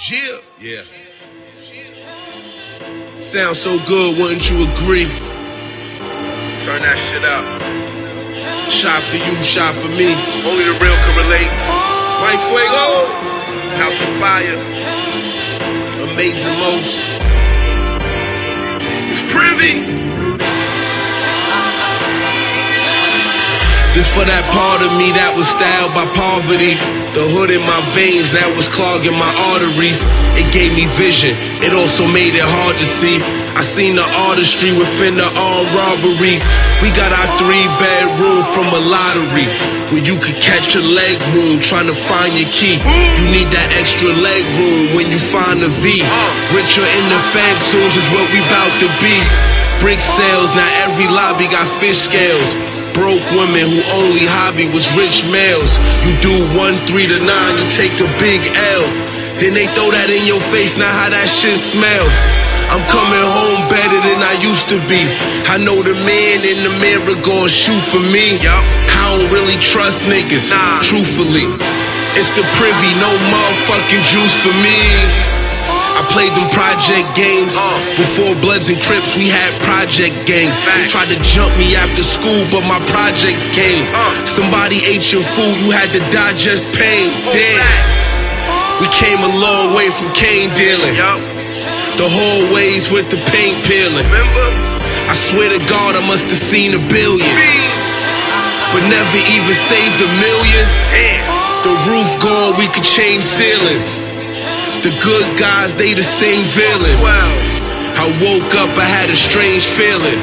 Yeah. Sounds so good, wouldn't you agree? Turn that shit up. Shot for you, shot for me. Only the real can relate. White Fuego. House of Fire. Amazing Most. It's privy. This for that part of me that was styled by poverty. The hood in my veins that was clogging my arteries. It gave me vision, it also made it hard to see. I seen the artistry within the armed robbery. We got our 3-bedroom from a lottery, where you could catch a leg wound trying to find your key. You need that extra leg room when you find a V. Richer in the fed soon is what we bout to be. Brick sales, now every lobby got fish scales. Broke women who only hobby was rich males. You do 1 3 to 9, you take a big L. Then they throw that in your face, now how that shit smell. I'm coming home better than I used to be. I know the man in the mirror gon' shoot for me. I don't really trust niggas, truthfully. It's the privy, no motherfucking juice for me. I played them project games. Before Bloods and Crips, we had project gangs. They tried to jump me after school, but my projects came. Somebody ate your food, you had to digest pain. Damn. We came a long way from cane dealing. The whole ways with the paint peeling. I swear to God I must have seen 1 billion, but never even saved 1 million. The roof gone, we could change ceilings. The good guys, they the same villains. I woke up, I had a strange feeling.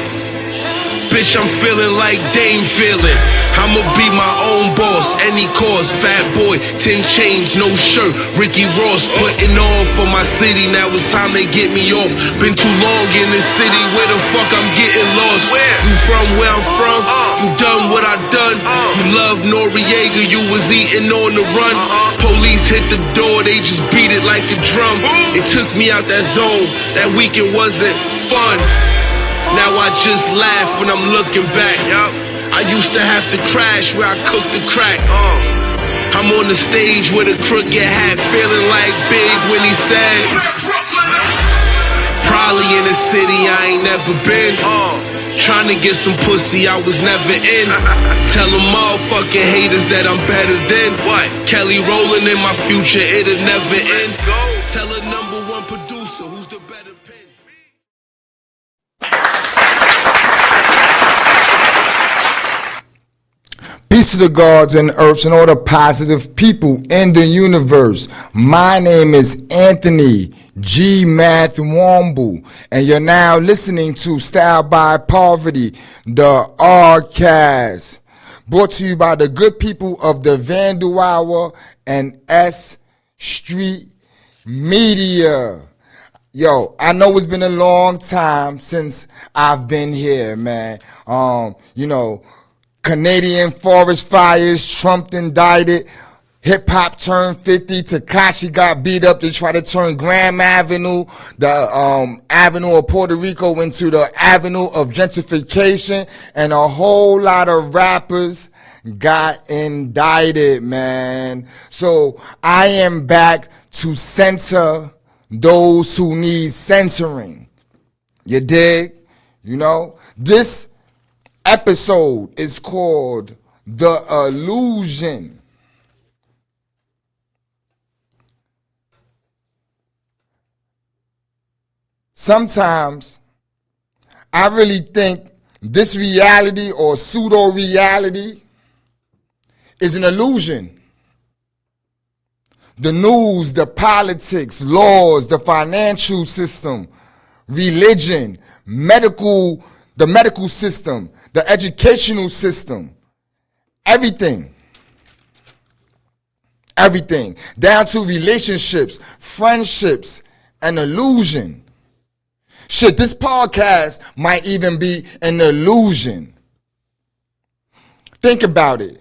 Bitch, I'm feeling like Dame feeling. I'ma be my own boss, any cause. Fat boy, 10 chains, no shirt. Ricky Ross putting on for my city. Now it's time they get me off. Been too long in this city, where the fuck I'm getting lost? You from where I'm from? You done what I done? You love Noriega, you was eating on the run. Police hit the door, they just beat it like a drum. It took me out that zone, that weekend wasn't fun. Now I just laugh when I'm looking back. I used to have to crash where I cooked the crack. I'm on the stage with a crooked hat, feeling like Big when he said, probably in a city I ain't never been. Trying to get some pussy I was never in. Tell them motherfucking haters that I'm better than Kelly rolling in my future, it'll never end. Tell a #1 producer who's the better pen. Peace to the gods and earths and all the positive people in the universe. My name is Anthony G. Math Womble, and you're now listening to Style by Poverty, the Rcast, brought to you by the good people of the Vandal Hour and S.STREET Media. Yo, I know it's been a long time since I've been here, man. Canadian forest fires, Trump indicted, hip-hop turned 50, Tekashi got beat up to try to turn Graham Avenue, the Avenue of Puerto Rico, into the Avenue of gentrification, and a whole lot of rappers got indicted, man. So I am back to censor those who need censoring. You dig? This episode is called The Illusion. Sometimes I really think this reality or pseudo-reality is an illusion. The news, the politics, laws, the financial system, religion, the medical system, the educational system, everything, down to relationships, friendships, an illusion. Shit, this podcast might even be an illusion. Think about it.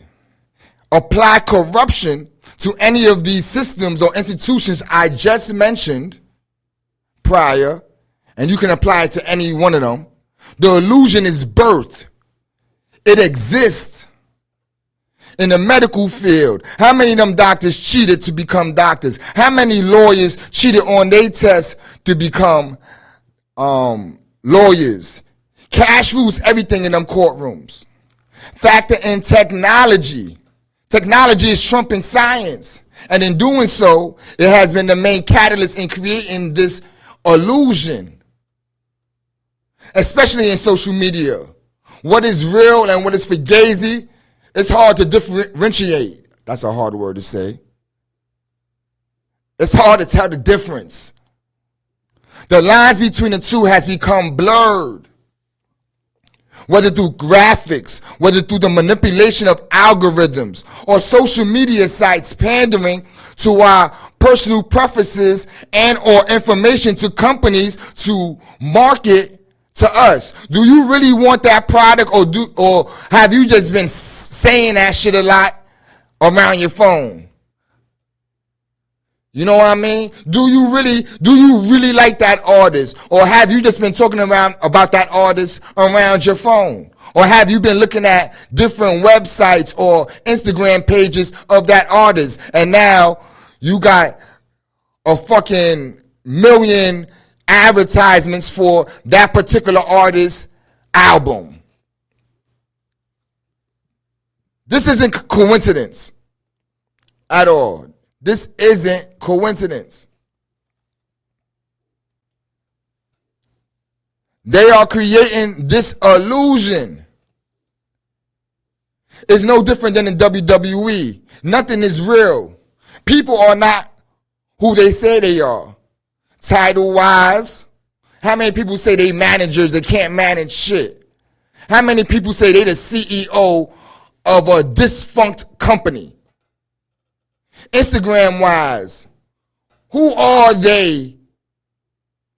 Apply corruption to any of these systems or institutions I just mentioned prior, and you can apply it to any one of them. The illusion is birth. It exists. in the medical field? How many of them doctors cheated to become doctors? How many lawyers cheated on their tests to become lawyers? Cash rules everything in them courtrooms. Factor in technology. Technology is trumping science. And in doing so, it has been the main catalyst in creating this illusion, especially in social media. What is real and what is fugazi, it's hard to differentiate. That's a hard word to say. It's hard to tell the difference. The lines between the two has become blurred. Whether through graphics, whether through the manipulation of algorithms or social media sites pandering to our personal preferences and or information to companies to market to us. Do you really want that product, or have you just been saying that shit a lot around your phone? You know what I mean? Do you really like that artist? Or have you just been talking about that artist around your phone? Or have you been looking at different websites or Instagram pages of that artist, and now you got a fucking million advertisements for that particular artist's album? This isn't coincidence at all. This isn't coincidence. They are creating this illusion. It's no different than in WWE. Nothing is real. People are not who they say they are. Title-wise, how many people say they managers that can't manage shit? How many people say they the CEO of a defunct company? Instagram-wise, who are they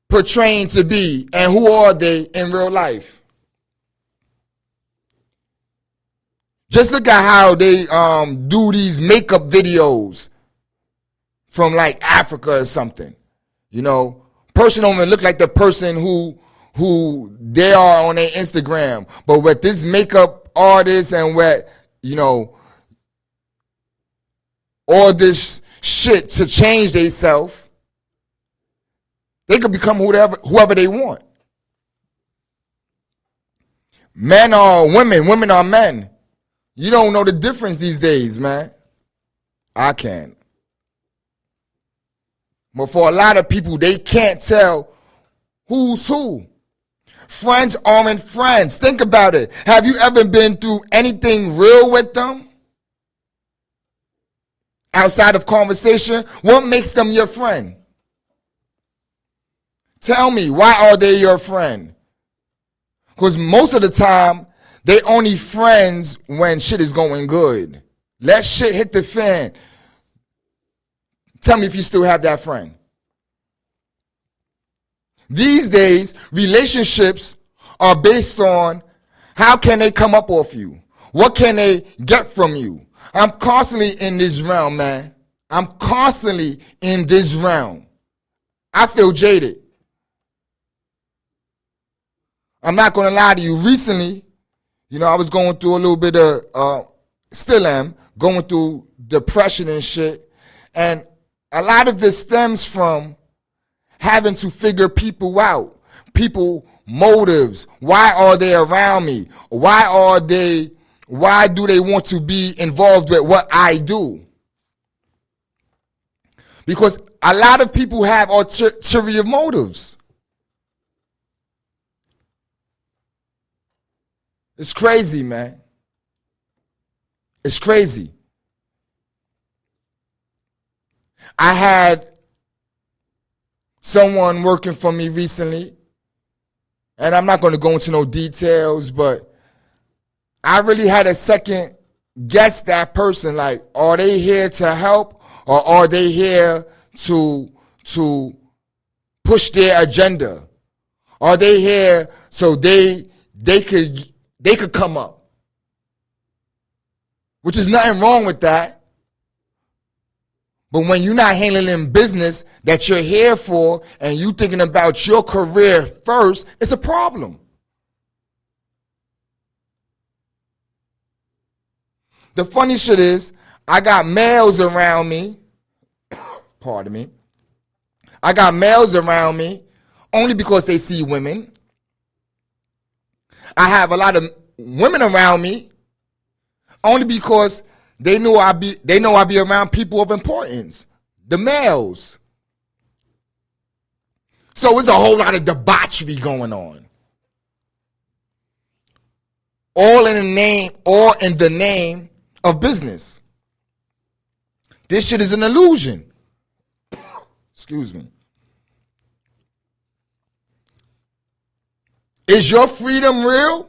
portraying to be, and who are they in real life? Just look at how they do these makeup videos from like Africa or something. You know, person don't even look like the person who they are on their Instagram. But with this makeup artist and with, you know, all this shit to change themselves, they could become whoever they want. Men are women, women are men. You don't know the difference these days, man. I can. But for a lot of people, they can't tell who's who. Friends aren't friends. Think about it. Have you ever been through anything real with them? Outside of conversation, what makes them your friend? Tell me, why are they your friend? Because most of the time, they only friends when shit is going good. Let shit hit the fan. Tell me if you still have that friend. These days, relationships are based on how can they come up off you? What can they get from you? I'm constantly in this realm, man. I'm constantly in this realm. I feel jaded. I'm not going to lie to you. Recently, you know, I was going through a little bit of, still am, going through depression and shit. And a lot of it stems from having to figure people out. People motives. Why are they around me? Why do they want to be involved with what I do? Because a lot of people have ulterior motives. It's crazy, man. It's crazy. I had someone working for me recently, and I'm not going to go into no details, but I really had a second guess that person. Like, are they here to help, or are they here to push their agenda? Are they here so they could come up? Which is nothing wrong with that. But when you're not handling business that you're here for and you thinking about your career first, it's a problem. The funny shit is, I got males around me. Pardon me. I got males around me only because they see women. I have a lot of women around me only because they know I be around people of importance. The males. So it's a whole lot of debauchery going on. All in the name of business. This shit is an illusion. Excuse me. Is your freedom real?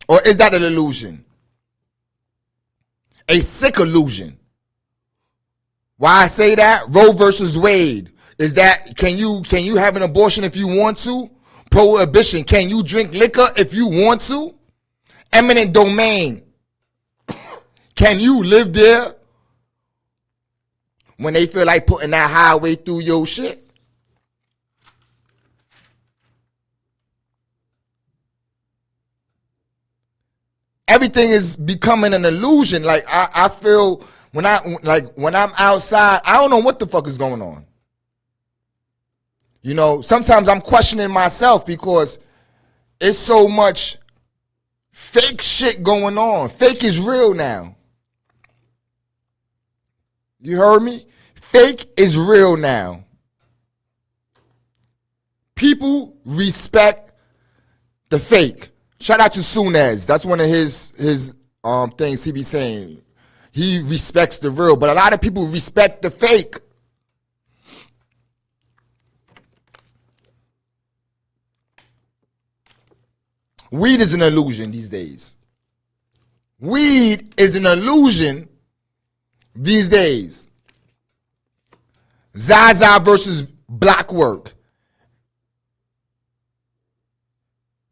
Or is that an illusion? A sick illusion. Why I say that? Roe versus Wade. Is that, can you have an abortion if you want to? Prohibition. Can you drink liquor if you want to? Eminent domain. Can you live there when they feel like putting that highway through your shit? Everything is becoming an illusion. Like I feel when I'm outside, I don't know what the fuck is going on. You know, sometimes I'm questioning myself because it's so much fake shit going on. Fake is real now. You heard me? Fake is real now. People respect the fake. Shout out to Sunez. That's one of his things he be saying. He respects the real, but a lot of people respect the fake. Weed is an illusion these days. Weed is an illusion these days. Zaza versus black work.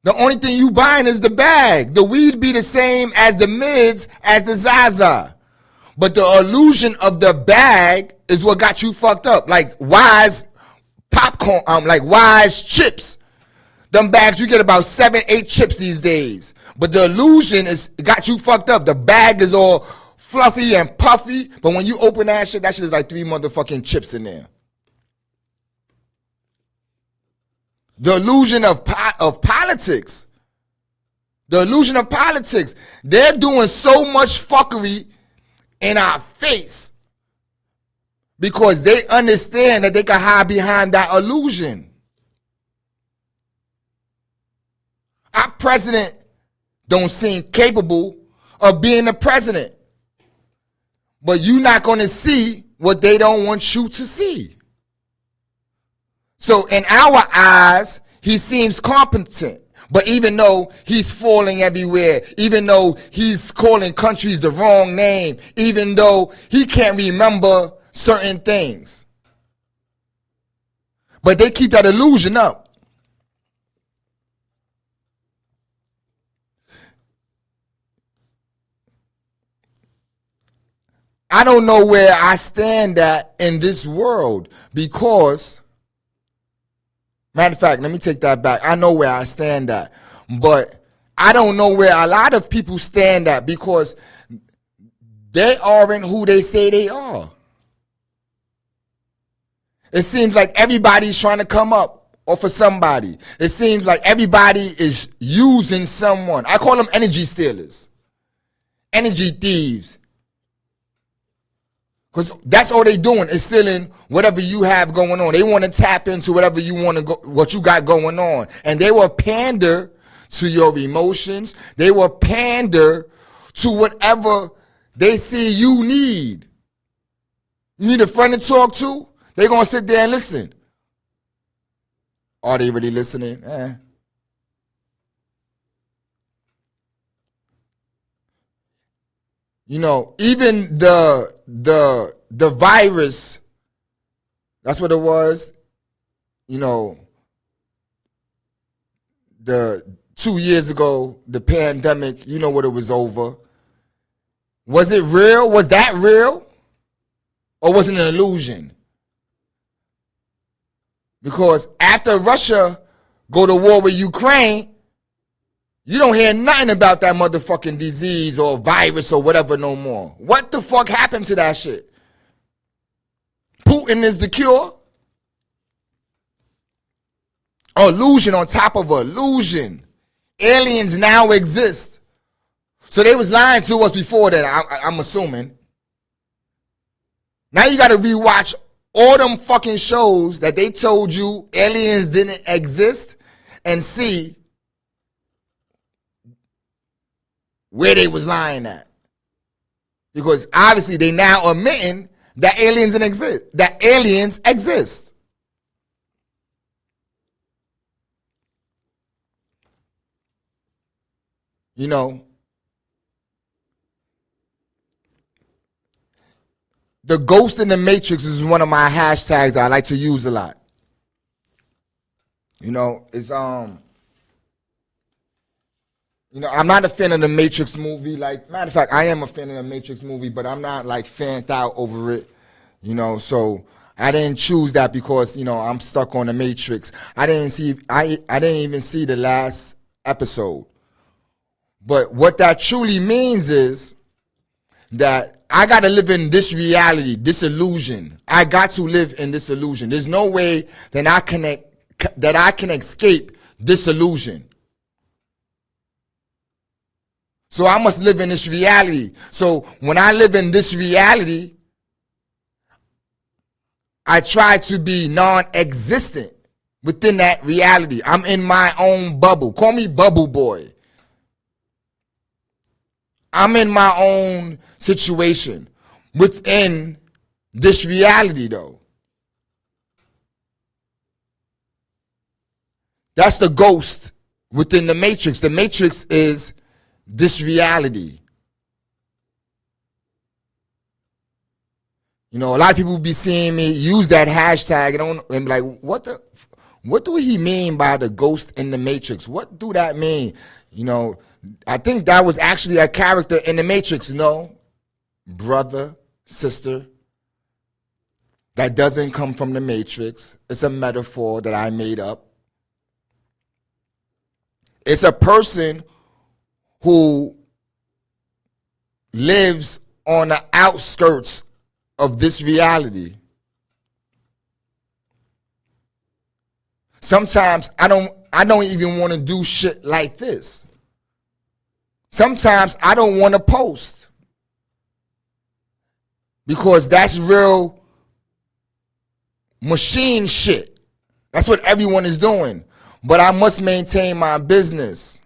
The only thing you buying is the bag. The weed be the same as the mids as the Zaza. But the illusion of the bag is what got you fucked up. Like Wise popcorn, like Wise chips. Them bags, you get about 7-8 chips these days. But the illusion got you fucked up. The bag is all fluffy and puffy. But when you open that shit is like 3 motherfucking chips in there. The illusion of politics. The illusion of politics. They're doing so much fuckery in our face because they understand that they can hide behind that illusion. Our president don't seem capable of being the president. But you're not going to see what they don't want you to see. So in our eyes, he seems competent. But even though he's falling everywhere, even though he's calling countries the wrong name, even though he can't remember certain things. But they keep that illusion up. I don't know where I stand at in this world because, matter of fact, let me take that back. I know where I stand at, but I don't know where a lot of people stand at because they aren't who they say they are. It seems like everybody's trying to come up or for somebody. It seems like everybody is using someone. I call them energy stealers, energy thieves. Because that's all they doing is stealing whatever you have going on. They want to tap into whatever you want to go, what you got going on. And they will pander to your emotions. They will pander to whatever they see you need. You need a friend to talk to? They're going to sit there and listen. Are they really listening? You know, even the virus, that's what it was. You know, the 2 years ago, the pandemic, you know what it was over. Was it real? Was that real? Or was it an illusion? Because after Russia go to war with Ukraine, You don't hear nothing about that motherfucking disease or virus or whatever no more. What the fuck happened to that shit? Putin is the cure? Illusion on top of illusion. Aliens now exist. So they was lying to us before that, I'm assuming. Now you got to rewatch all them fucking shows that they told you aliens didn't exist and see where they was lying at. Because obviously they now admitting that aliens didn't exist. That aliens exist. You know, the ghost in the matrix is one of my hashtags I like to use a lot. You know, it's I'm not a fan of the Matrix movie. Like, matter of fact, I am a fan of the Matrix movie, but I'm not like fanned out over it. You know, so I didn't choose that because, I'm stuck on the Matrix. I didn't even see the last episode. But what that truly means is that I got to live in this reality, this illusion. I got to live in this illusion. There's no way that I can escape this illusion. So I must live in this reality. So when I live in this reality, I try to be non-existent within that reality. I'm in my own bubble. Call me Bubble Boy. I'm in my own situation within this reality, though. That's the ghost within the Matrix. The Matrix is this reality. A lot of people be seeing me use that hashtag and be like, what do he mean by the ghost in the Matrix? What do that mean? I think that was actually a character in the Matrix, brother, sister. That doesn't come from the Matrix. It's a metaphor that I made up. It's a person who lives on the outskirts of this reality. Sometimes I don't even want to do shit like this. Sometimes I don't want to post because that's real machine shit. That's what everyone is doing. But I must maintain my business.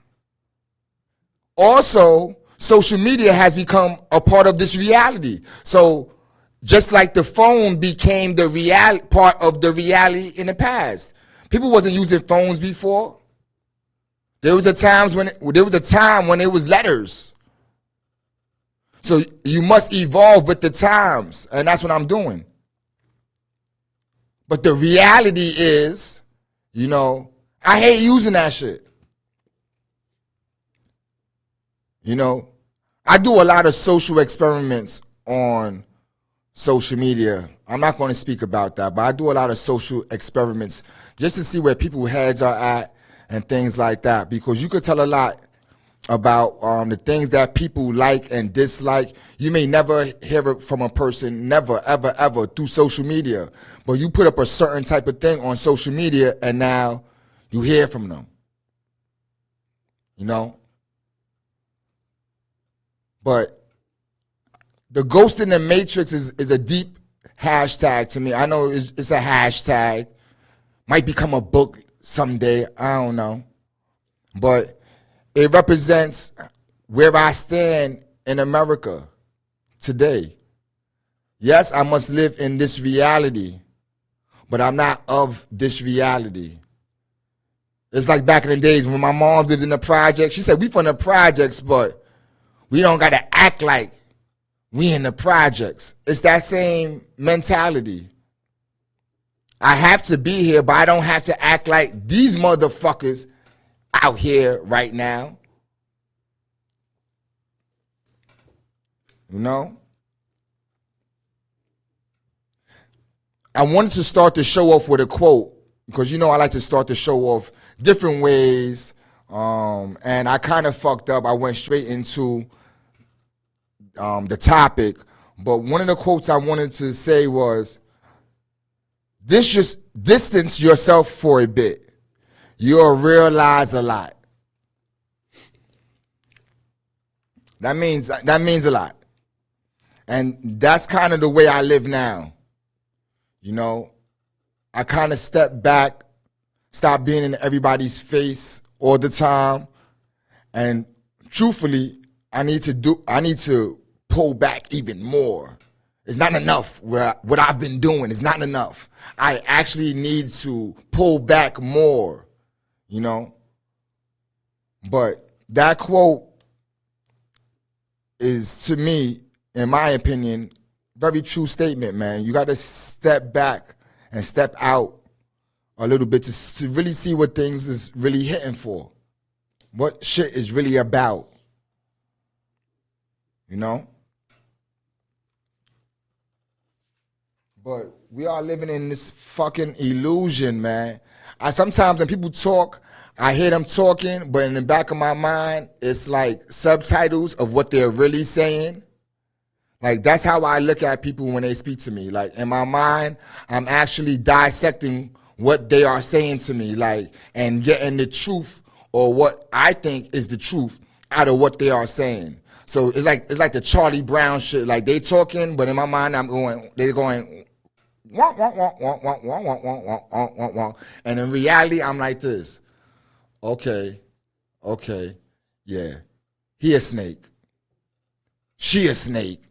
Also, social media has become a part of this reality. So just like the phone became the part of the reality in the past. People wasn't using phones before. There was a time when it was letters. So you must evolve with the times, and that's what I'm doing. But the reality is, I hate using that shit. I do a lot of social experiments on social media. I'm not going to speak about that, but I do a lot of social experiments just to see where people's heads are at and things like that, because you could tell a lot about the things that people like and dislike. You may never hear it from a person, never, ever, ever, through social media, but you put up a certain type of thing on social media and now you hear from them. But the ghost in the Matrix is a deep hashtag to me. I know it's a hashtag. Might become a book someday. I don't know. But it represents where I stand in America today. Yes, I must live in this reality, but I'm not of this reality. It's like back in the days when my mom lived in the projects. She said, we from the projects, but we don't got to act like we in the projects. It's that same mentality. I have to be here, but I don't have to act like these motherfuckers out here right now. I wanted to start the show off with a quote because I like to start the show off different ways And I kind of fucked up. I went straight into the topic. But one of the quotes I wanted to say was, just distance yourself for a bit. You'll realize a lot. That means a lot. And that's kind of the way I live now. You know, I kind of step back, stop being in everybody's face all the time. And truthfully, I need to pull back even more. It's not enough what I've been doing. It's not enough. I actually need to pull back more, you know. But that quote is, to me, in my opinion, very true statement, man. You got to step back and step out a little bit to really see what things is really hitting for, what shit is really about, you know? But we are living in this fucking illusion, man. Sometimes when people talk, I hear them talking, but in the back of my mind, it's like subtitles of what they're really saying. Like, that's how I look at people when they speak to me. Like, in my mind, I'm actually dissecting what they are saying to me, like, and getting the truth, or what I think is the truth, out of what they are saying. So it's like the Charlie Brown shit. Like, they talking, but in my mind, they're going, wah, wah, wah, wah, wah, wah, wah, wah, wah, wah, wah, wah. And in reality, I'm like this. Okay, yeah. He a snake. She a snake.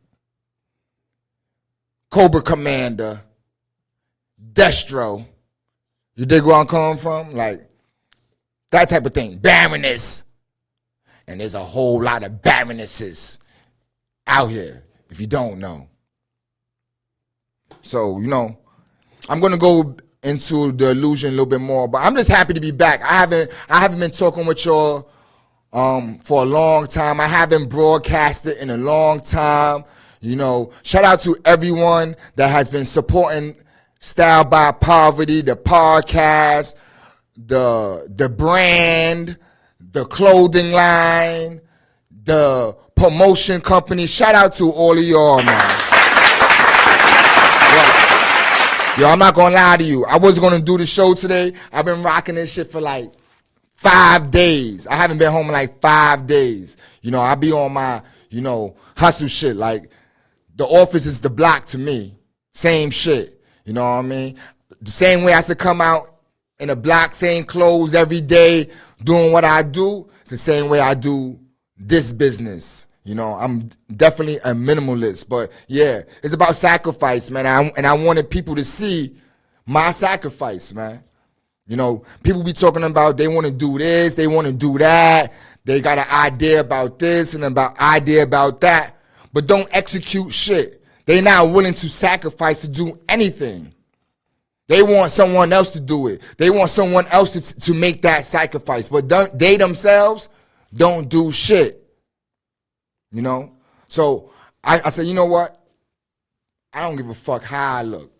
Cobra Commander. Destro. You dig where I'm coming from? Like, that type of thing. Baroness. And there's a whole lot of baronesses out here, if you don't know. So, you know, I'm going to go into the illusion a little bit more, but I'm just happy to be back. I haven't been talking with y'all for a long time. I haven't broadcasted in a long time. You know, shout out to everyone that has been supporting Style by Poverty, the podcast, the brand, the clothing line, the promotion company. Shout out to all of y'all, man. Yo, I'm not gonna lie to you. I wasn't gonna do the show today. I've been rocking this shit for like 5 days. I haven't been home in like 5 days. You know, I be on my, you know, hustle shit. Like, the office is the block to me. Same shit. You know what I mean? The same way I should come out in a block, same clothes every day, doing what I do, it's the same way I do this business. You know, I'm definitely a minimalist, but yeah, it's about sacrifice, man. And I wanted people to see my sacrifice, man. You know, people be talking about they want to do this, they want to do that. They got an idea about this and idea about that, but don't execute shit. They not willing to sacrifice to do anything. They want someone else to do it. They want someone else to make that sacrifice, but they themselves don't do shit. You know? So I said, you know what? I don't give a fuck how I look.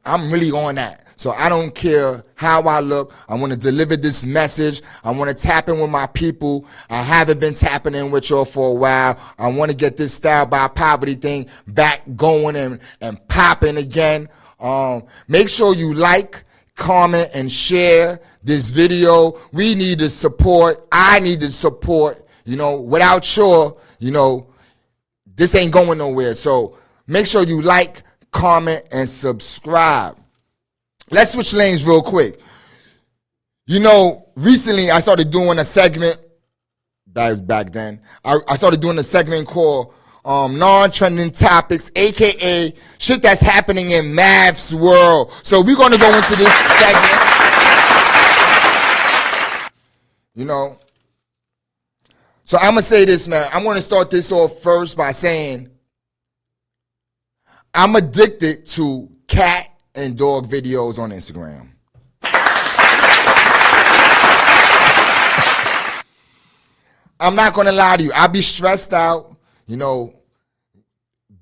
I'm really on that. So I don't care how I look. I want to deliver this message. I want to tap in with my people. I haven't been tapping in with y'all for a while. I want to get this Style by Poverty thing back going and popping again. Make sure you like, comment, and share this video. We need the support. I need the support. You know, without y'all, you know, this ain't going nowhere. So make sure you like, comment, and subscribe. Let's switch lanes real quick. You know, recently I started doing a segment, that was back then, I started doing a segment called Non-Trending Topics, aka shit that's happening in Mav's world. So we're going to go into this segment. You know, so I'm going to say this, man. I'm going to start this off first by saying I'm addicted to cat and dog videos on Instagram. I'm not going to lie to you. I be stressed out. You know,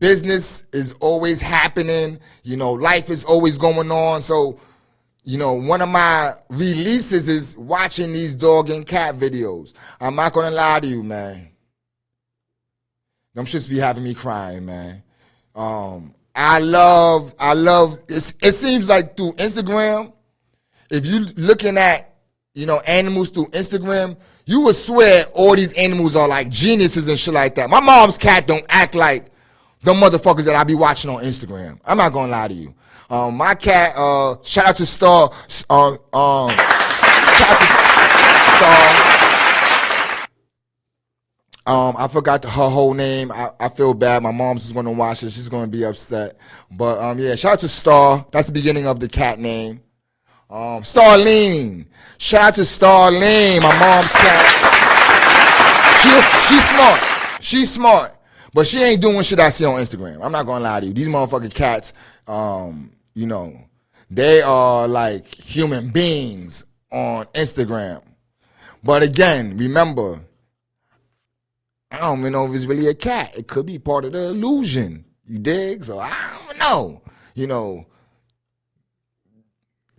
business is always happening. You know, life is always going on. So, one of my releases is watching these dog and cat videos. I'm not gonna lie to you, man. Them shits be having me crying, man. I love. It seems like through Instagram, if you looking at animals through Instagram, you would swear all these animals are like geniuses and shit like that. My mom's cat don't act like the motherfuckers that I be watching on Instagram. I'm not gonna lie to you. My cat, shout out to Star, shout out to Star. I forgot her whole name. I feel bad. My mom's just gonna watch it. She's gonna be upset. But yeah, shout out to Star. That's the beginning of the cat name. Starlene. Shout out to Starlene, my mom's cat. She's smart. She's smart. But she ain't doing shit I see on Instagram. I'm not gonna lie to you. These motherfucking cats, they are like human beings on Instagram. But again, remember, I don't even know if it's really a cat. It could be part of the illusion. You dig? So I don't know.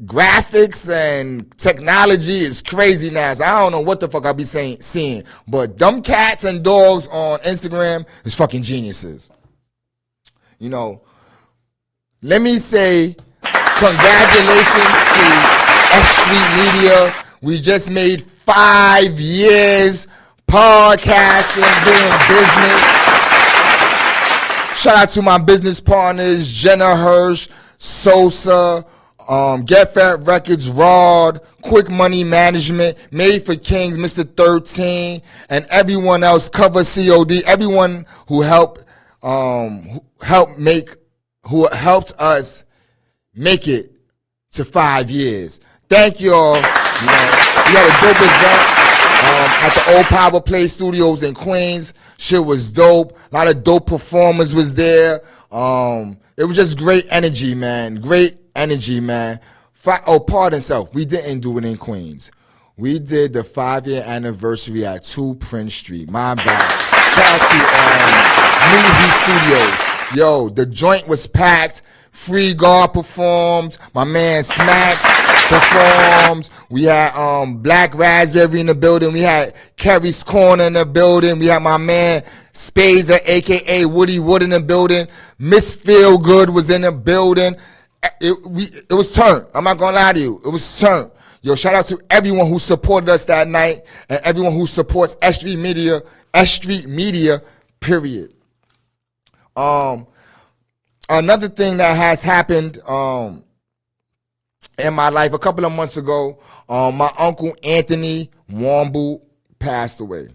Graphics and technology is crazy now. So I don't know what the fuck I be seeing. But them cats and dogs on Instagram is fucking geniuses. Let me say congratulations to S.STREET Media. We just made 5 years podcasting, doing business. Shout out to my business partners, Jenna Hirsch, Sosa, Get Fat Records, Rod, Quick Money Management, Made for Kings, Mr. 13, and everyone else, Cover COD, everyone who helped us make it to 5 years. Thank you all. We had a dope event at the Old Power Play Studios in Queens. Shit was dope. A lot of dope performers was there. It was just great energy, man. Great energy, man. Pardon self. We didn't do it in Queens. We did the 5-year anniversary at 2 Prince Street. My bad. Shout out to New Heat Studios. Yo, the joint was packed. Free Guard performed. My man Smack performed. We had Black Raspberry in the building. We had Kerry's Corner in the building. We had my man Spazer, aka Woody Wood, in the building. Miss Feelgood was in the building. It was turned. I'm not gonna lie to you. It was turned. Yo, shout out to everyone who supported us that night and everyone who supports S.STREET Media. S.STREET Media. Period. Another thing that has happened in my life a couple of months ago, my uncle Anthony Wambu passed away.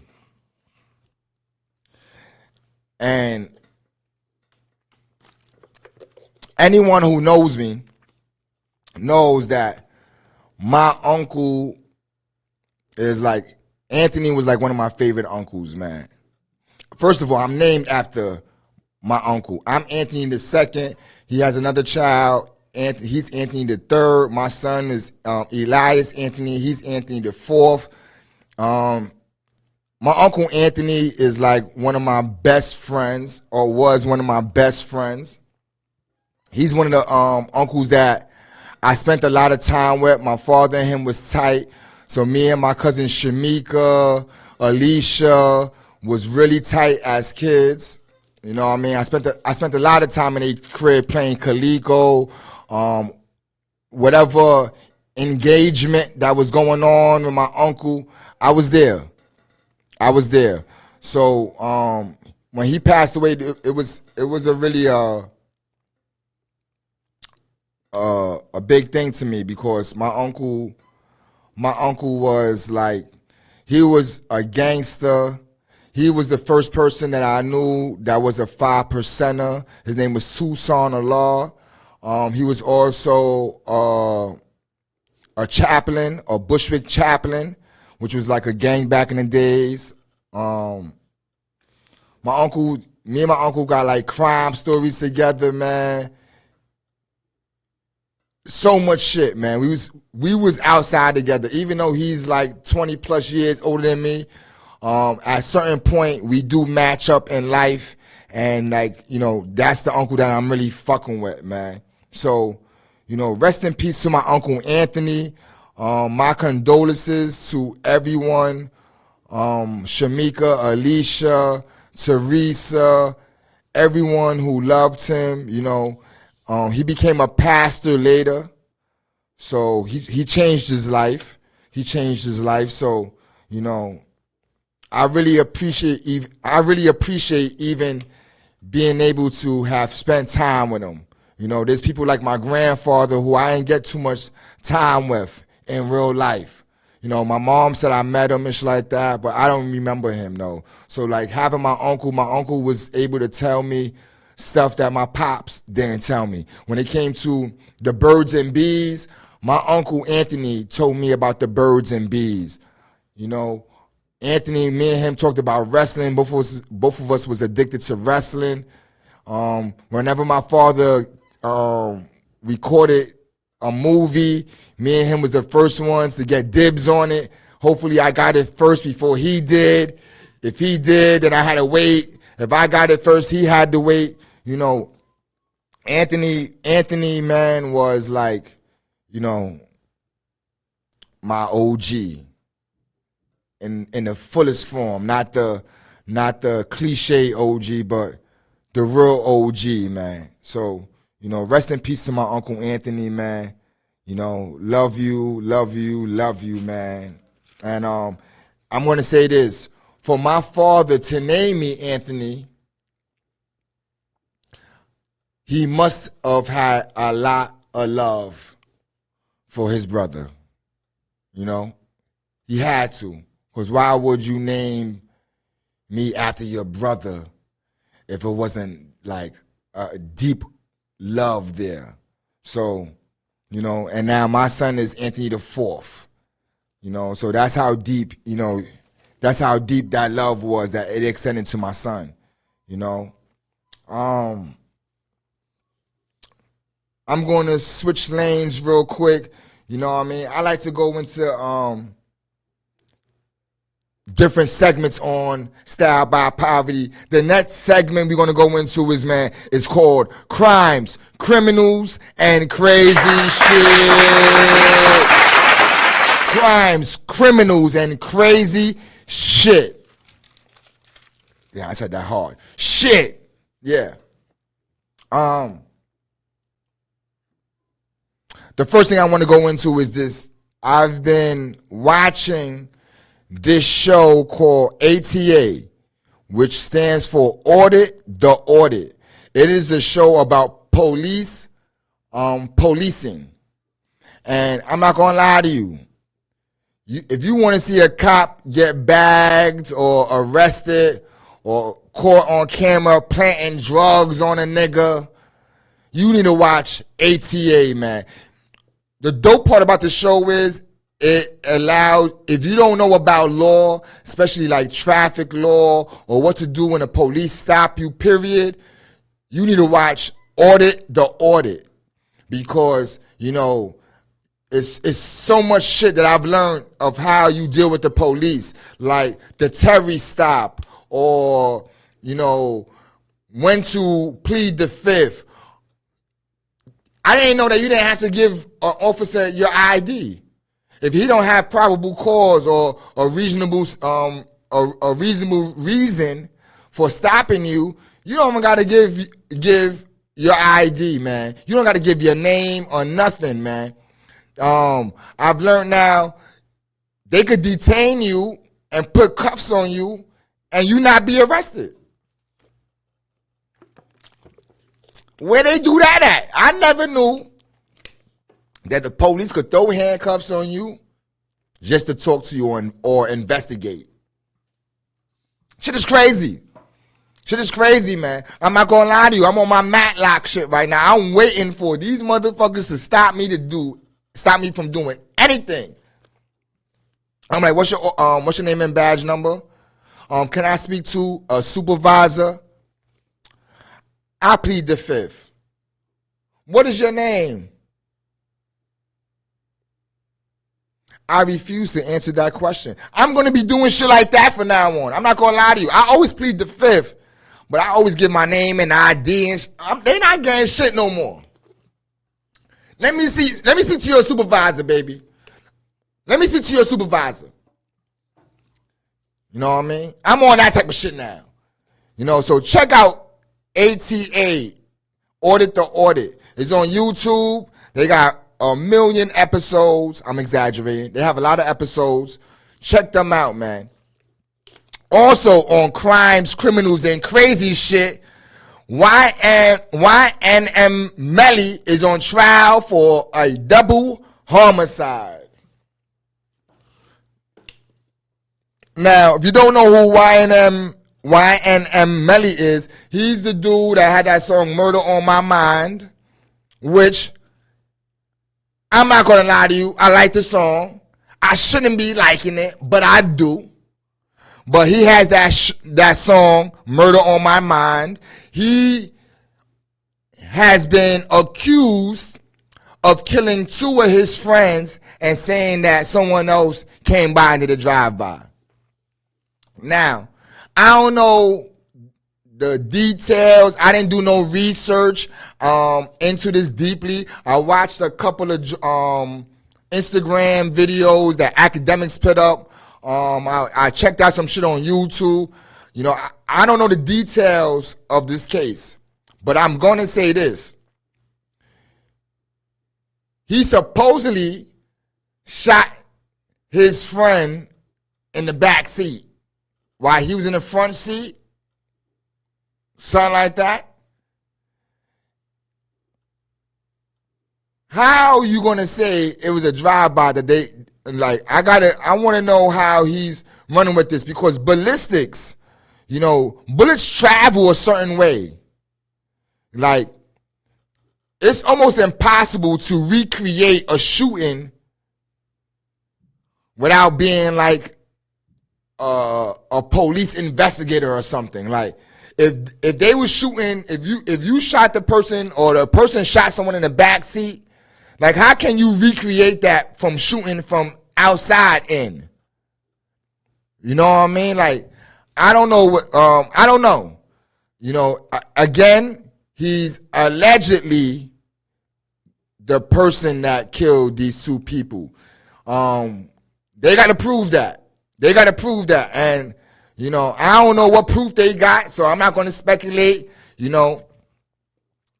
And anyone who knows me knows that my uncle is like, Anthony was like one of my favorite uncles, man. First of all, I'm named after my uncle. I'm Anthony the second. He has another child. He's Anthony the third. My son is Elias Anthony. He's Anthony the fourth. My uncle Anthony is like one of my best friends, or was one of my best friends. He's one of the uncles that I spent a lot of time with. My father and him was tight. So me and my cousin Shamika, Alicia was really tight as kids. You know what I mean? I spent a lot of time in a crib playing Coleco, whatever engagement that was going on with my uncle, I was there. So when he passed away, it was a really a big thing to me, because my uncle was like, he was a gangster. He was the first person that I knew that was a 5%er. His name was Tucson Allah. He was also a chaplain, a Bushwick chaplain, which was like a gang back in the days. Me and my uncle got like crime stories together, man. So much shit, man. We was outside together, even though he's like 20 plus years older than me. At a certain point, we do match up in life, and like, that's the uncle that I'm really fucking with, man. So, rest in peace to my Uncle Anthony. My condolences to everyone. Shamika, Alicia, Teresa, everyone who loved him. He became a pastor later. So he changed his life. So, I really appreciate even being able to have spent time with him. There's people like my grandfather who I didn't get too much time with in real life. My mom said I met him and shit like that, but I don't remember him though. So like having my uncle was able to tell me stuff that my pops didn't tell me. When it came to the birds and bees, my Uncle Anthony told me about the birds and bees. Anthony, me and him talked about wrestling. Both of us was addicted to wrestling. Whenever my father recorded a movie, me and him was the first ones to get dibs on it. Hopefully I got it first before he did. If he did, then I had to wait. If I got it first, he had to wait. Anthony, man, was like, my OG in the fullest form, not the cliche OG, but the real OG, man. So, rest in peace to my Uncle Anthony, man. Love you, man. And I'm going to say this. For my father to name me Anthony, he must have had a lot of love for his brother. He had to. Because why would you name me after your brother if it wasn't like a deep love there? So, and now my son is Anthony the Fourth. So that's how deep, that's how deep that love was that it extended to my son. I'm going to switch lanes real quick. I like to go into different segments on Style by Poverty. The next segment we're going to go into is called Crimes, Criminals, and Crazy Shit. Crimes, Criminals, and Crazy Shit. Yeah, I said that hard. Shit. Yeah. The first thing I want to go into is this. I've been watching this show called ATA, which stands for Audit the Audit. It is a show about policing. And I'm not going to lie to you. If you want to see a cop get bagged or arrested or caught on camera planting drugs on a nigga, you need to watch ATA, man. The dope part about the show is it allows, if you don't know about law, especially like traffic law or what to do when the police stop you, period, you need to watch Audit the Audit because, it's so much shit that I've learned of how you deal with the police, like the Terry stop or, when to plead the fifth. I didn't know that you didn't have to give an officer your ID. If he don't have probable cause or a reasonable reason for stopping you, you don't even got to give your ID, man. You don't got to give your name or nothing, man. I've learned now they could detain you and put cuffs on you and you not be arrested. Where they do that at? I never knew that the police could throw handcuffs on you just to talk to you or investigate. Shit is crazy. Shit is crazy, man. I'm not gonna lie to you. I'm on my Matlock shit right now. I'm waiting for these motherfuckers to stop me from doing anything. I'm like, what's your name and badge number? Can I speak to a supervisor? I plead the fifth. What is your name? I refuse to answer that question. I'm going to be doing shit like that from now on. I'm not going to lie to you. I always plead the fifth, but I always give my name and ID. And they not getting shit no more. Let me speak to your supervisor, baby. Let me speak to your supervisor. You know what I mean? I'm on that type of shit now. You know, so check out ATA, Audit the Audit. It's on YouTube. They got 1 million episodes. I'm exaggerating. They have a lot of episodes. Check them out, man. Also on Crimes, Criminals, and Crazy Shit, YNM Melly is on trial for a double homicide. Now, if you don't know who YNM Melly is, he's the dude that had that song Murder on My Mind, which, I'm not going to lie to you, I like the song. I shouldn't be liking it, but I do. But he has that song, Murder on My Mind. He has been accused of killing 2 of his friends and saying that someone else came by and did a drive-by. Now, I don't know the details. I didn't do no research into this deeply. I watched a couple of Instagram videos that academics put up. I checked out some shit on YouTube. You know, I don't know the details of this case, but I'm going to say this. He supposedly shot his friend in the back seat while he was in the front seat, something like that. How are you going to say it was a drive-by that they, like, I want to know how he's running with this, because ballistics, you know, bullets travel a certain way. Like, it's almost impossible to recreate a shooting without being like a police investigator or something. Like, if they were shooting, if you shot the person or the person shot someone in the back seat, like, how can you recreate that from shooting from outside in? You know what I mean? Like, I don't know what, I don't know. You know, again, he's allegedly the person that killed these 2 people. They got to prove that. They got to prove that. And, you know, I don't know what proof they got, so I'm not going to speculate, you know.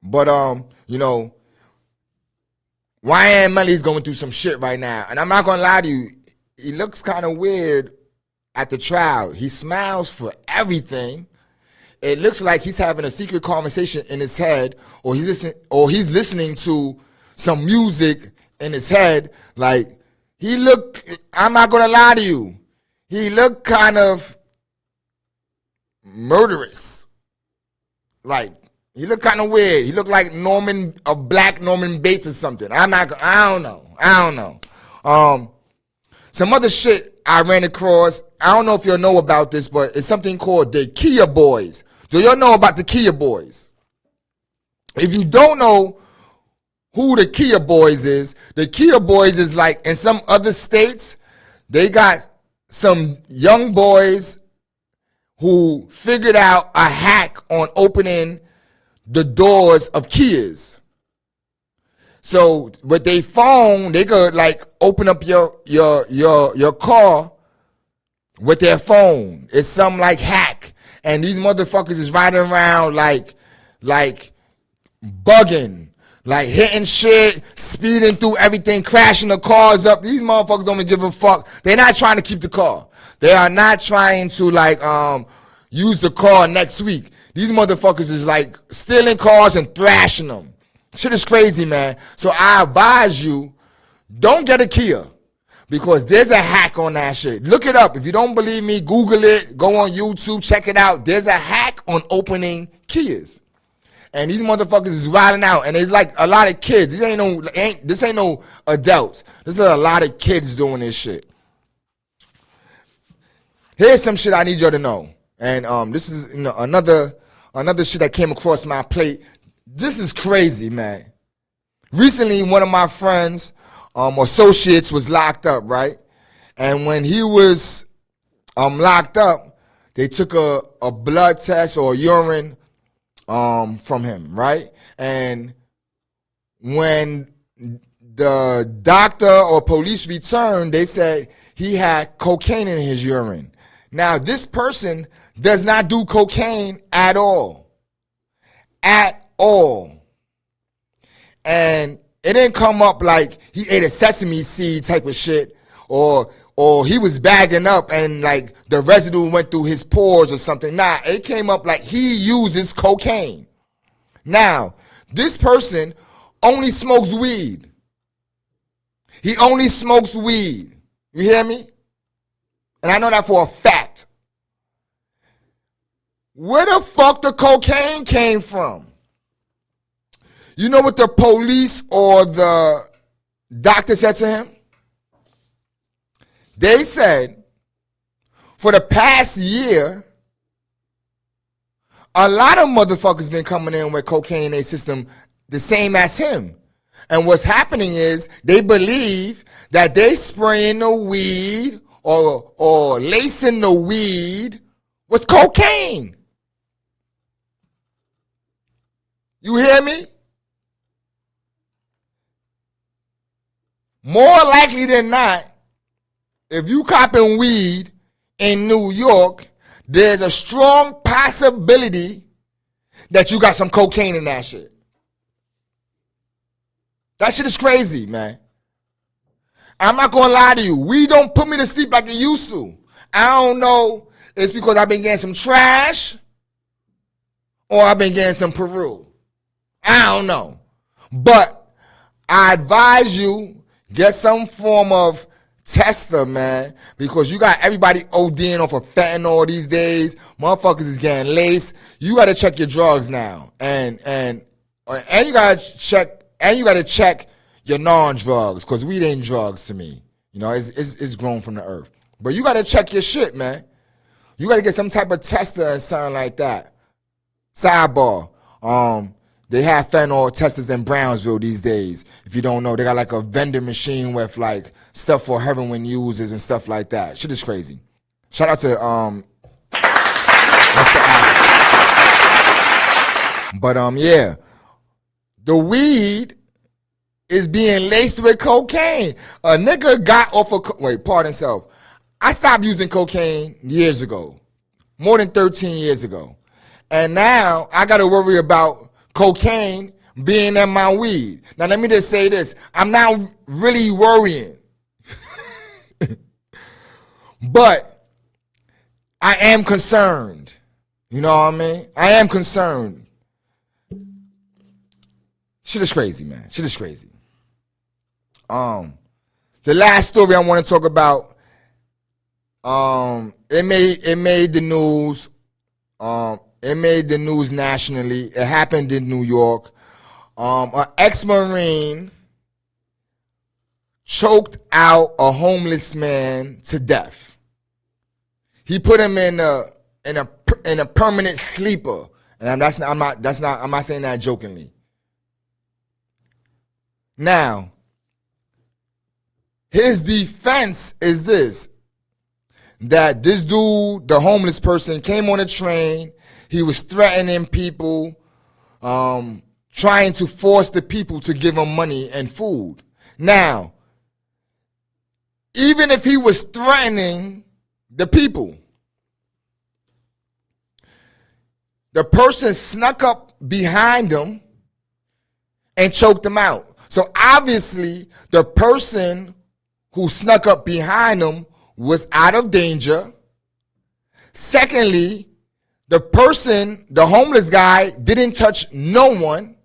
But, you know, YN Melly's going through some shit right now. And I'm not going to lie to you, he looks kind of weird at the trial. He smiles for everything. It looks like he's having a secret conversation in his head, or he's listening to some music in his head. Like, I'm not going to lie to you, he looked kind of murderous. Like, he looked kind of weird. He looked like a black Norman Bates or something. I don't know. Some other shit I ran across, I don't know if you'll know about this, but it's something called the Kia Boys. Do y'all know about the Kia Boys? If you don't know who the Kia Boys is, the Kia Boys is like, in some other states, they got some young boys who figured out a hack on opening the doors of Kias. So with their phone, they could like open up your car with their phone. It's some like hack. And these motherfuckers is riding around like bugging, like hitting shit, speeding through everything, crashing the cars up. These motherfuckers don't even give a fuck. They're not trying to keep the car. They are not trying to like use the car next week. These motherfuckers is like stealing cars and thrashing them. Shit is crazy, man. So I advise you, don't get a Kia, because there's a hack on that shit. Look it up. If you don't believe me, Google it. Go on YouTube, check it out. There's a hack on opening Kias. And these motherfuckers is riding out. And it's like a lot of kids. This ain't no adults. This is a lot of kids doing this shit. Here's some shit I need y'all to know. And this is, you know, another shit that came across my plate. This is crazy, man. Recently, one of my friends, associates, was locked up, right? And when he was locked up, they took a blood test or urine from him, right? And when the doctor or police returned, they said he had cocaine in his urine. Now, this person does not do cocaine at all. At all. And it didn't come up like he ate a sesame seed type of shit, or he was bagging up and like the residue went through his pores or something. Nah, it came up like he uses cocaine. Now, this person only smokes weed. He only smokes weed. You hear me? And I know that for a fact. Where the fuck the cocaine came from? You know what the police or the doctor said to him? They said, for the past year, a lot of motherfuckers been coming in with cocaine in their system the same as him. And what's happening is they believe that they spraying the weed or lacing the weed with cocaine. You hear me? More likely than not, if you copping weed in New York, there's a strong possibility that you got some cocaine in that shit. That shit is crazy, man. I'm not gonna lie to you. Weed don't put me to sleep like it used to. I don't know. It's because I've been getting some trash or I've been getting some Peru. I don't know. But I advise you, get some form of tester, man, because you got everybody ODing off of fentanyl these days. Motherfuckers is getting laced. You got to check your drugs now, and you got to check your non-drugs, because weed ain't drugs to me. You know, it's grown from the earth. But you got to check your shit, man. You got to get some type of tester or something like that. Sidebar. They have fentanyl testers in Brownsville these days. If you don't know, they got like a vending machine with like stuff for heroin users and stuff like that. Shit is crazy. Shout out to Mr. Ass. But yeah, the weed is being laced with cocaine. A nigga got off of pardon himself. I stopped using cocaine years ago, more than 13 years ago, and now I got to worry about cocaine being in my weed. Now let me just say this. I'm not really worrying. But I am concerned. You know what I mean? I am concerned. Shit is crazy, man. Shit is crazy. The last story I want to talk about, it made the news. It made the news nationally. It happened in New York. An ex-Marine choked out a homeless man to death. He put him in a permanent sleeper, and I'm not saying that jokingly. Now, his defense is this: that this dude, the homeless person, came on a train. He was threatening people, trying to force the people to give him money and food. Now, even if he was threatening the people, the person snuck up behind him and choked him out. So obviously, the person who snuck up behind him was out of danger. Secondly, the homeless guy didn't touch no one.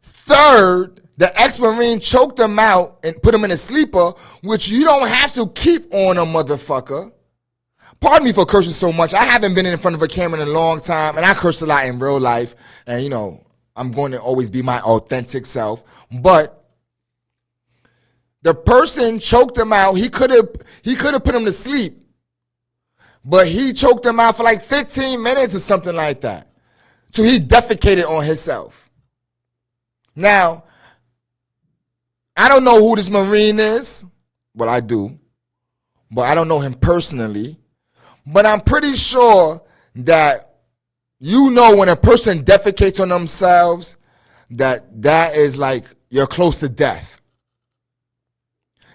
Third, the ex-Marine choked him out and put him in a sleeper, which you don't have to keep on a motherfucker. Pardon me for cursing so much. I haven't been in front of a camera in a long time, and I curse a lot in real life. And, you know, I'm going to always be my authentic self. But the person choked him out. He could have put him to sleep. But he choked him out for like 15 minutes or something like that. So he defecated on himself. Now, I don't know who this Marine is. Well, I do. But I don't know him personally. But I'm pretty sure that you know when a person defecates on themselves, that is like, you're close to death.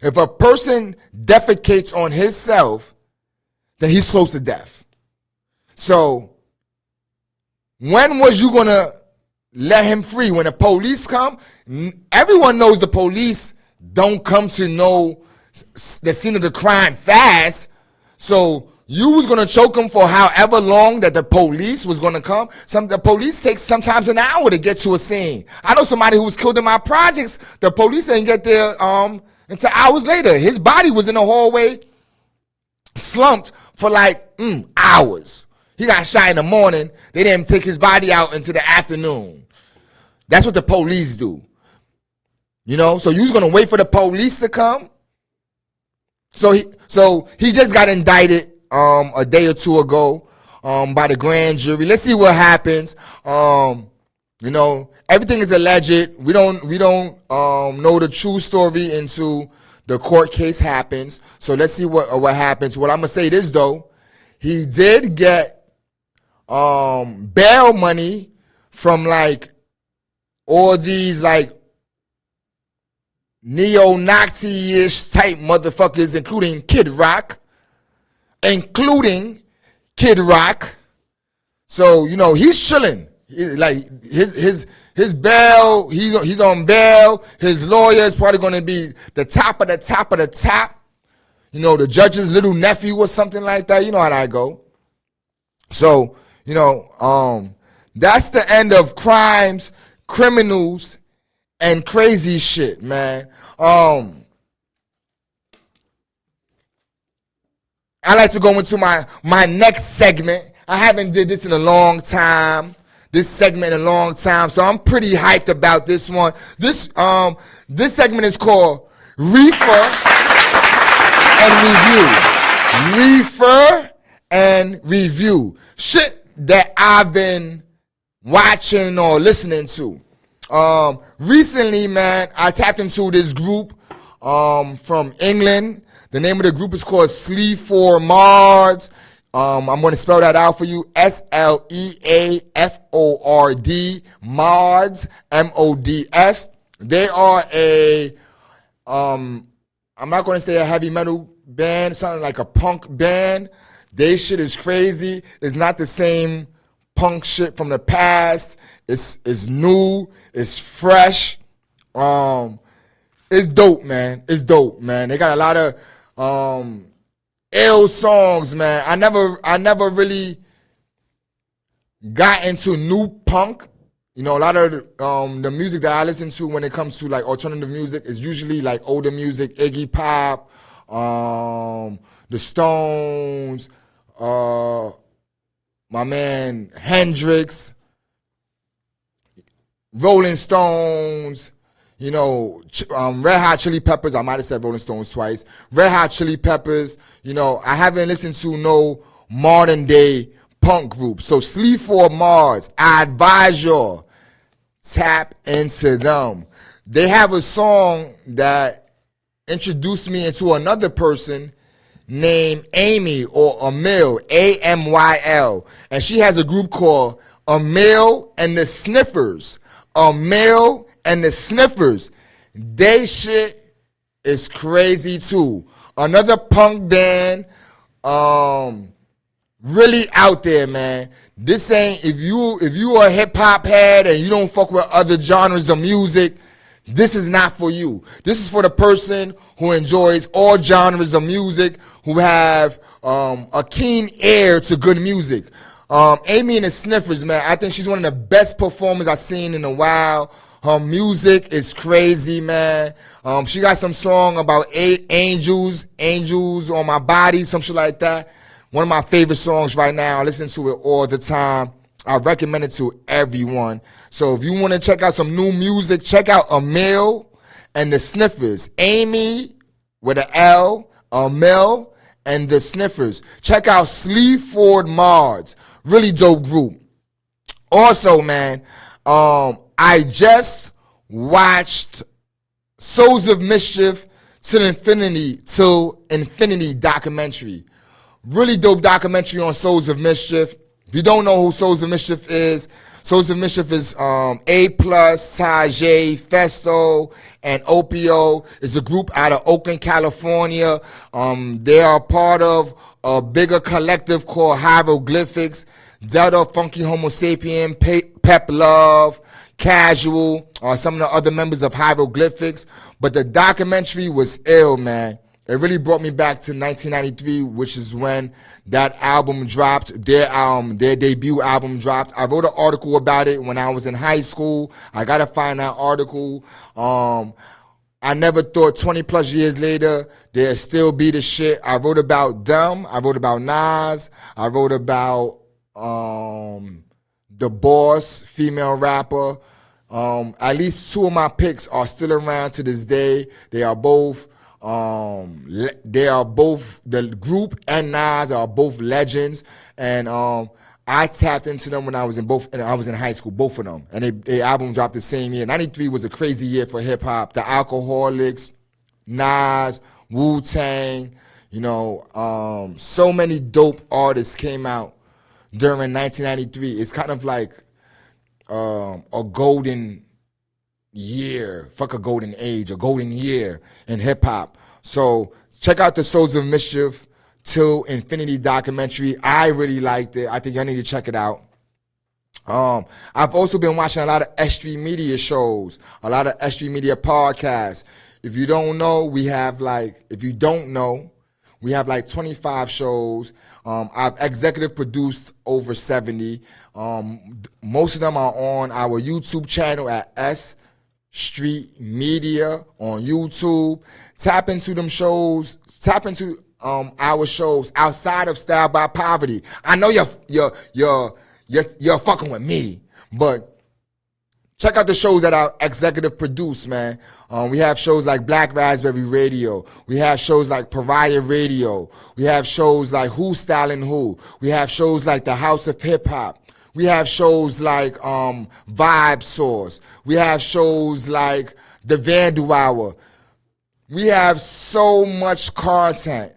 If a person defecates on himself, then he's close to death. So, when was you going to let him free? When the police come? Everyone knows the police don't come to know the scene of the crime fast. So, you was going to choke him for however long that the police was going to come. The police takes sometimes an hour to get to a scene. I know somebody who was killed in my projects. The police didn't get there until hours later. His body was in the hallway, slumped for like hours. He got shot in the morning. They didn't take his body out until the afternoon. That's what the police do. You know, so you was gonna wait for the police to come. So he just got indicted a day or two ago by the grand jury. Let's see what happens. You know, everything is alleged. We don't know the true story until the court case happens. So let's see what happens. What I'm gonna say this though, he did get bail money from like all these like neo-Nazi-ish type motherfuckers, including Kid Rock. So, you know, he's chilling. Like his bail, he's on bail. His lawyer is probably going to be the top of the top of the top. You know, the judge's little nephew or something like that. You know how that go. So, you know, that's the end of crimes, criminals, and crazy shit, man. I like to go into my next segment. I haven't did this in a long time. This segment in a long time, so I'm pretty hyped about this one. This segment is called Reefer and Review. Reefer and Review. Shit that I've been watching or listening to. Recently, man, I tapped into this group from England. The name of the group is called S.STREET Mods. I'm going to spell that out for you. SLEAFORD Mods, MODS. They are I'm not going to say a heavy metal band, something like a punk band. They shit is crazy. It's not the same punk shit from the past. It's new. It's fresh. It's dope, man. It's dope, man. They got a lot of ill songs, man. I never really got into new punk. You know, a lot of the music that I listen to when it comes to like alternative music is usually like older music, Iggy Pop, the Stones, my man Hendrix, Rolling Stones, you know, Red Hot Chili Peppers. I might have said Rolling Stones twice. Red Hot Chili Peppers. You know, I haven't listened to no modern day punk group. So S.STREET Mods, I advise y'all, tap into them. They have a song that introduced me into another person named Amy or Amyl, AMYL. And she has a group called Amyl and the Sniffers. Amyl and the Sniffers. They shit is crazy too. Another punk band, really out there, man. This ain't, if you are a hip hop head and you don't fuck with other genres of music, this is not for you. This is for the person who enjoys all genres of music, who have a keen ear to good music. Amy and the Sniffers, man, I think she's one of the best performers I've seen in a while. Her music is crazy, man. She got some song about angels on my body, some shit like that. One of my favorite songs right now. I listen to it all the time. I recommend it to everyone. So if you want to check out some new music, check out Amyl and the Sniffers. Amy with an L, Amyl and the Sniffers. Check out S.STREET Mods. Really dope group. Also, man, I just watched Souls of Mischief Till Infinity documentary. Really dope documentary on Souls of Mischief. If you don't know who Souls of Mischief is A Plus, Tajay, Festo, and Opio. It's a group out of Oakland, California. They are part of a bigger collective called Hieroglyphics. Delta, Funky Homo Sapien, Pep Love, Casual, or some of the other members of Hieroglyphics. But the documentary was ill, man. It really brought me back to 1993, which is when that album dropped, their debut album dropped. I wrote an article about it when I was in high school. I gotta find that article. I never thought 20 plus years later, they'd still be the shit. I wrote about them. I wrote about Nas. I wrote about The Boss, female rapper. At least two of my picks are still around to this day. They are both the group and Nas are both legends, and I tapped into them when I was in high school, both of them, and their album dropped the same year. 93 was a crazy year for hip hop. The Alcoholics, Nas, Wu-Tang, so many dope artists came out during 1993. It's kind of like a golden year, fuck a golden age, a golden year in hip hop. So check out the Souls of Mischief Till Infinity documentary. I really liked it. I think y'all need to check it out. I've also been watching a lot of S.STREET Media shows, a lot of S.STREET Media podcasts. If you don't know, we have like 25 shows. I've executive produced over 70. Most of them are on our YouTube channel at S.STREET Media on YouTube. Tap into them shows. Tap into our shows outside of Style by Poverty. I know you're fucking with me, but check out the shows that I executive produce, man. We have shows like Black Raspberry Radio. We have shows like Pariah Radio. We have shows like Who's Styling Who. We have shows like The House of Hip Hop. We have shows like Vibe Source. We have shows like The Vandal Hour. We have so much content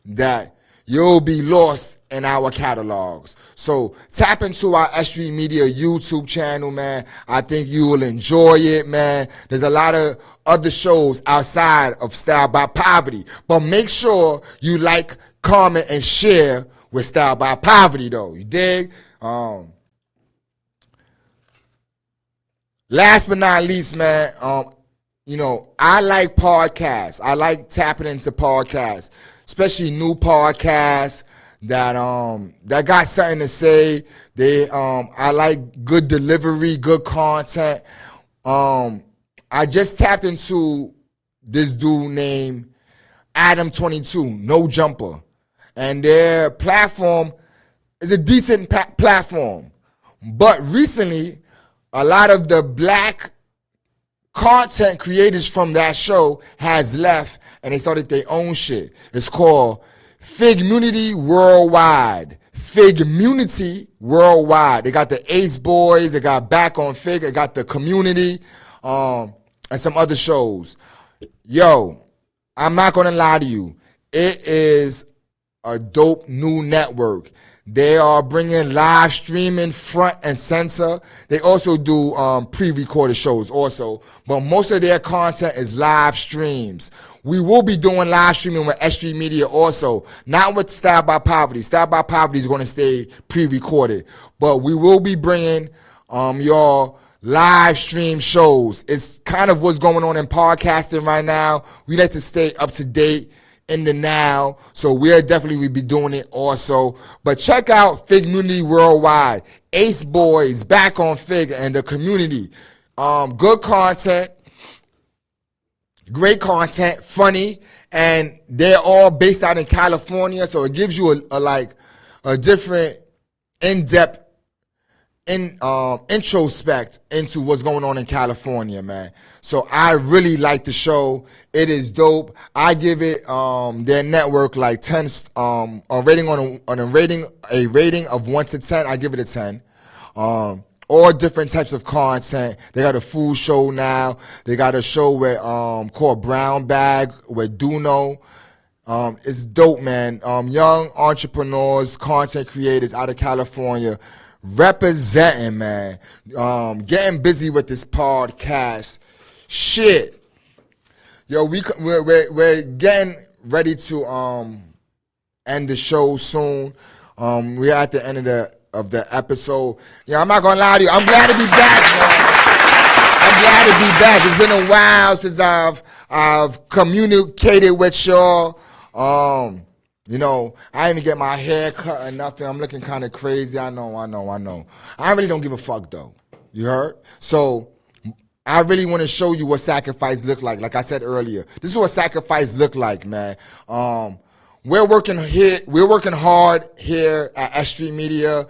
that you'll be lost in our catalogs. So tap into our S.STREET Media YouTube channel, man. I think you will enjoy it, man. There's a lot of other shows outside of Style by Poverty. But make sure you like, comment, and share with Style by Poverty, though. You dig? Last but not least, man, I like podcasts. I like tapping into podcasts, especially new podcasts that got something to say. I like good delivery, good content. I just tapped into this dude named Adam22, No Jumper, and their platform is a decent platform. But recently, a lot of the black content creators from that show has left and they started their own shit. It's called Figmunity Worldwide. Figmunity Worldwide. They got the Ace Boys, they got Back on Fig, they got the Community, and some other shows. Yo, I'm not gonna lie to you. It is a dope new network. They are bringing live streaming front and center. They also do pre-recorded shows also, but most of their content is live streams. We will be doing live streaming with S.STREET Media also, not with Style by Poverty. Style by Poverty is going to stay pre-recorded, but we will be bringing your live stream shows. It's kind of what's going on in podcasting right now. We like to stay up to date in the now, so we'll definitely be doing it also. But check out Figmunity Worldwide, Ace Boys, Back on Fig, and the Community. Good content, great content, funny, and they're all based out in California, so it gives you a different in-depth introspect into what's going on in California, man. So I really like the show. It is dope. I give it their network like 10 a rating of 1 to 10. I give it a 10. All different types of content. They got a food show now. They got a show with called Brown Bag with Duno. It's dope, man. Young entrepreneurs, content creators out of California representing, man. Getting busy with this podcast. Shit. Yo, we're getting ready to end the show soon. We're at the end of the episode. Yeah, I'm not gonna lie to you. I'm glad to be back, man. I'm glad to be back. It's been a while since I've communicated with y'all. You know, I didn't even get my hair cut or nothing. I'm looking kind of crazy. I know. I really don't give a fuck though. You heard? So I really want to show you what sacrifice look like. Like I said earlier, this is what sacrifice look like, man. We're working hard here at S.STREET Media, at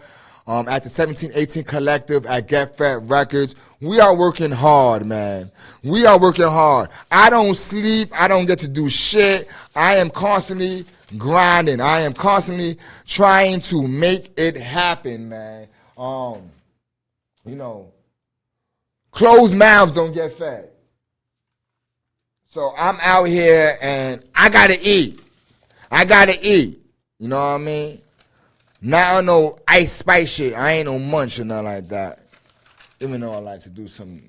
the 1718 Collective, at Get Fed Records. We are working hard, man. We are working hard. I don't sleep. I don't get to do shit. I am constantly grinding. I am constantly trying to make it happen, man. You know, closed mouths don't get fed. So I'm out here and I gotta eat. You know what I mean? Not no ice spice shit. I ain't no munch or nothing like that. Even though I like to do some,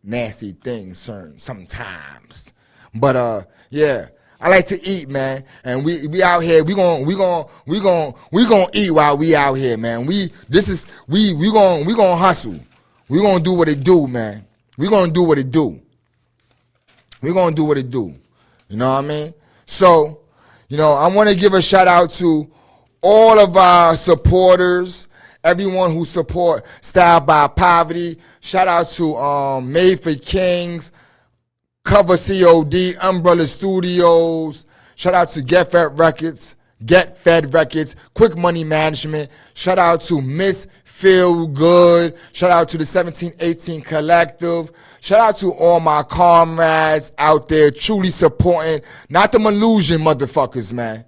nasty things sometimes. But yeah, I like to eat, man. And we out here. We gonna eat while we out here, man. We gonna hustle. We gonna do what it do, man. We gonna do what it do. You know what I mean? So, I want to give a shout out to all of our supporters, everyone who support Styled by Poverty. Shout out to Made for Kings, Cover COD, Umbrella Studios. Shout out to Get Fed Records, Quick Money Management. Shout out to Miss Feel Good. Shout out to the 1718 Collective. Shout out to all my comrades out there truly supporting, not them illusion motherfuckers, man.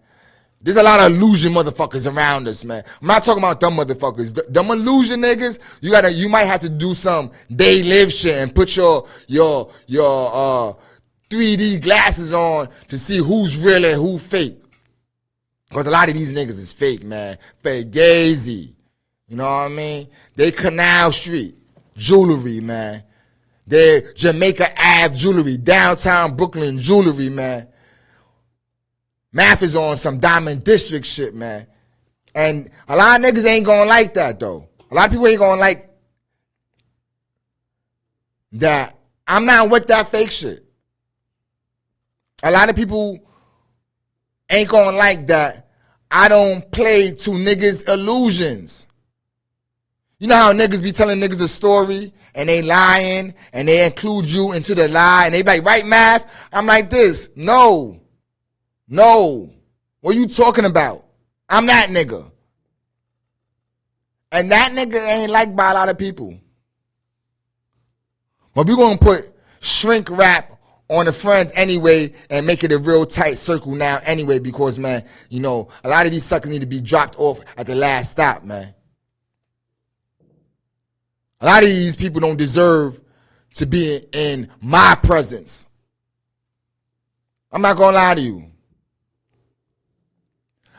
There's a lot of illusion motherfuckers around us, man. I'm not talking about them motherfuckers. Them illusion niggas, you might have to do some they live shit and put your 3D glasses on to see who's real and who fake. Because a lot of these niggas is fake, man. Fake gazy. You know what I mean? They Canal Street jewelry, man. They Jamaica Ave jewelry, downtown Brooklyn jewelry, man. Math is on some Diamond District shit, man. And a lot of niggas ain't gonna like that, though. A lot of people ain't gonna like that. I'm not with that fake shit. A lot of people ain't gonna like that. I don't play to niggas' illusions. You know how niggas be telling niggas a story and they lying and they include you into the lie and they be like, right, Math? I'm like this. No. What you talking about? I'm that nigga. And that nigga ain't liked by a lot of people. But we gonna put shrink wrap on the friends anyway and make it a real tight circle now anyway because, man, a lot of these suckers need to be dropped off at the last stop, man. A lot of these people don't deserve to be in my presence. I'm not gonna lie to you.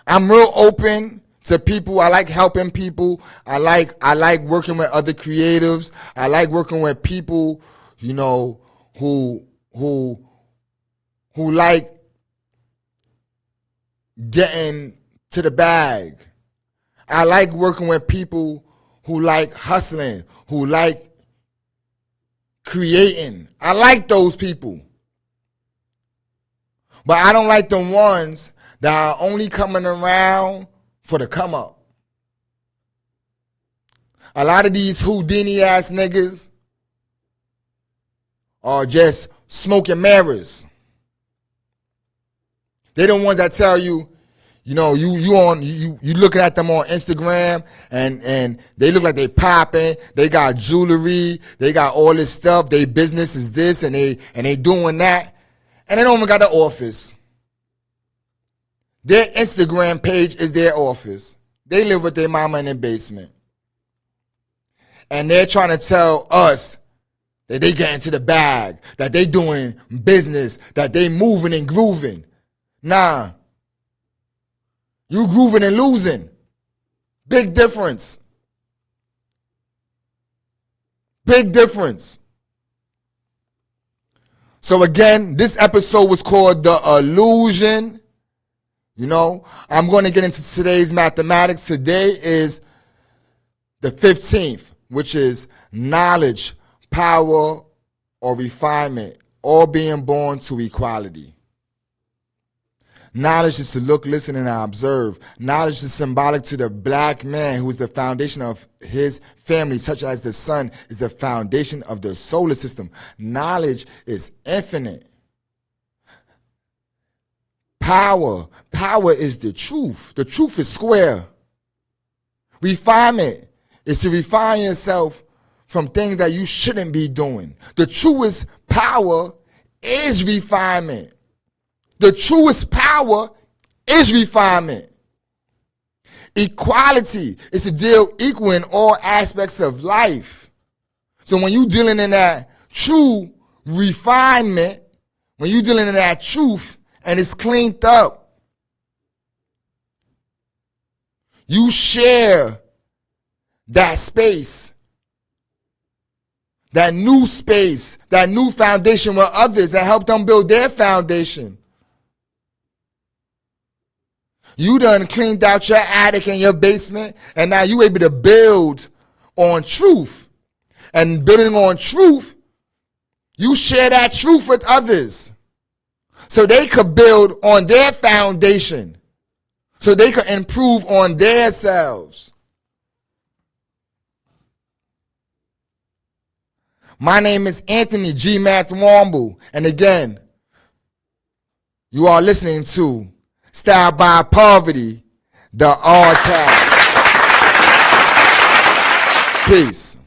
I'm real open to people. I like helping people. I like working with other creatives. I like working with people, who like getting to the bag. I like working with people who like hustling, who like creating. I like those people. But I don't like the ones that are only coming around for the come up. A lot of these Houdini ass niggas are just smoking mirrors. They the ones that tell you, you looking at them on Instagram and they look like they popping, they got jewelry, they got all this stuff, their business is this and they doing that, and they don't even got the office. Their Instagram page is their office. They live with their mama in their basement. And they're trying to tell us that they get into the bag, that they doing business, that they moving and grooving. Nah. You grooving and losing. Big difference. Big difference. So again, this episode was called The Illusion. You know, I'm going to get into today's mathematics. Today is the 15th, which is knowledge, power, or refinement, all being born to equality. Knowledge is to look, listen, and observe. Knowledge is symbolic to the black man who is the foundation of his family, such as the sun is the foundation of the solar system. Knowledge is infinite. Power is the truth. The truth is square. Refinement is to refine yourself from things that you shouldn't be doing. The truest power is refinement. The truest power is refinement. Equality is to deal equal in all aspects of life. So when you're dealing in that true refinement, when you're dealing in that truth and it's cleaned up, you share that space, that new space, that new foundation with others and help them build their foundation. You done cleaned out your attic and your basement, and now you able to build on truth. And building on truth, you share that truth with others so they could build on their foundation, so they could improve on themselves. My name is Anthony G. Mathwamble, and again, you are listening to Styled by Poverty, the Archive. Peace.